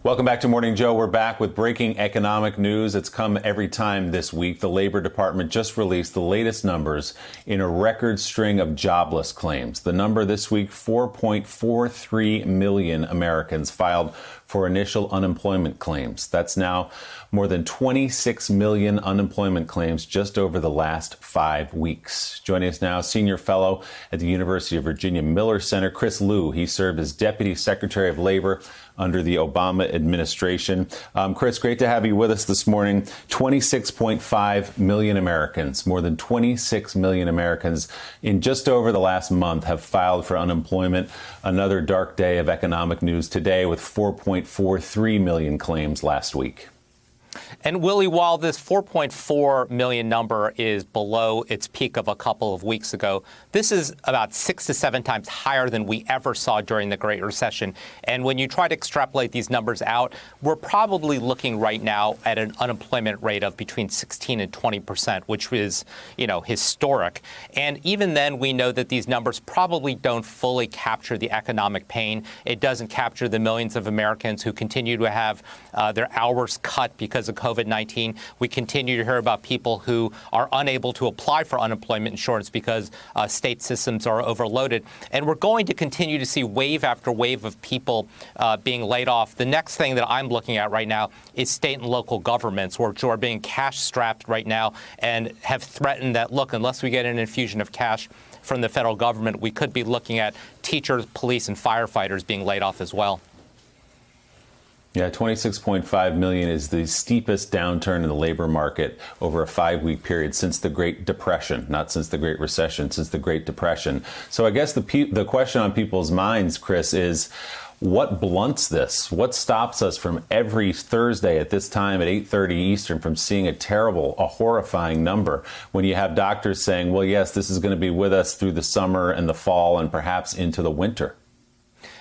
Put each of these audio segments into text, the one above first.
Welcome back to Morning Joe. We're back with breaking economic news. It's come every time this week. The Labor Department just released the latest numbers in a record string of jobless claims. The number this week, 4.43 million Americans filed for initial unemployment claims. That's now more than 26 million unemployment claims just over the last 5 weeks. Joining us now, senior fellow at the University of Virginia Miller Center, Chris Lu. He served as Deputy Secretary of Labor under the Obama administration. Chris, great to have you with us this morning. 26.5 million Americans, more than 26 million Americans in just over the last month have filed for unemployment. Another dark day of economic news today with 4.43 million claims last week. And Willie, while this 4.4 million number is below its peak of a couple of weeks ago, this is about 6 to 7 times higher than we ever saw during the Great Recession. And when you try to extrapolate these numbers out, we're probably looking right now at an unemployment rate of between 16 and 20%, which is, historic. And even then, we know that these numbers probably don't fully capture the economic pain. It doesn't capture the millions of Americans who continue to have their hours cut because of COVID-19. We continue to hear about people who are unable to apply for unemployment insurance because state systems are overloaded. And we're going to continue to see wave after wave of people being laid off. The next thing that I'm looking at right now is state and local governments, which are being cash strapped right now and have threatened that, look, unless we get an infusion of cash from the federal government, we could be looking at teachers, police, and firefighters being laid off as well. Yeah, 26.5 million is the steepest downturn in the labor market over a 5-week period since the Great Depression, not since the Great Recession, since the Great Depression. So I guess the question on people's minds, Chris, is what blunts this? What stops us from every Thursday at this time at 8:30 Eastern from seeing a horrifying number when you have doctors saying, well, yes, this is going to be with us through the summer and the fall and perhaps into the winter?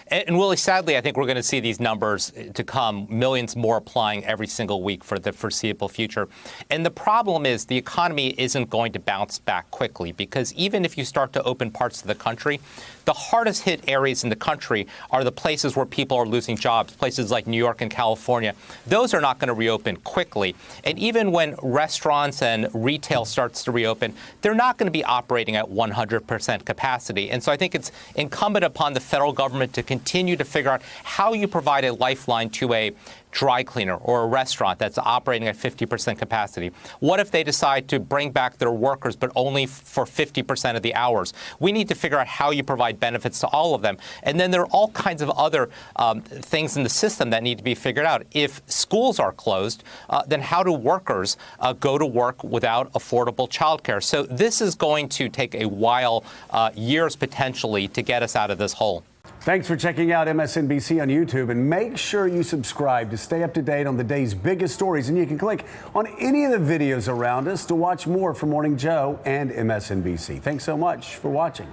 And Willie, sadly, I think we're going to see these numbers to come, millions more applying every single week for the foreseeable future. And the problem is the economy isn't going to bounce back quickly, because even if you start to open parts of the country, the hardest hit areas in the country are the places where people are losing jobs, places like New York and California. Those are not going to reopen quickly. And even when restaurants and retail starts to reopen, they're not going to be operating at 100% capacity. And so I think it's incumbent upon the federal government to continue to figure out how you provide a lifeline to a dry cleaner or a restaurant that's operating at 50% capacity. What if they decide to bring back their workers, but only for 50% of the hours? We need to figure out how you provide benefits to all of them. And then there are all kinds of other things in the system that need to be figured out. If schools are closed, then how do workers go to work without affordable childcare? So this is going to take a while, years potentially, to get us out of this hole. Thanks for checking out MSNBC on YouTube, and make sure you subscribe to stay up to date on the day's biggest stories. And you can click on any of the videos around us to watch more from Morning Joe and MSNBC. Thanks so much for watching.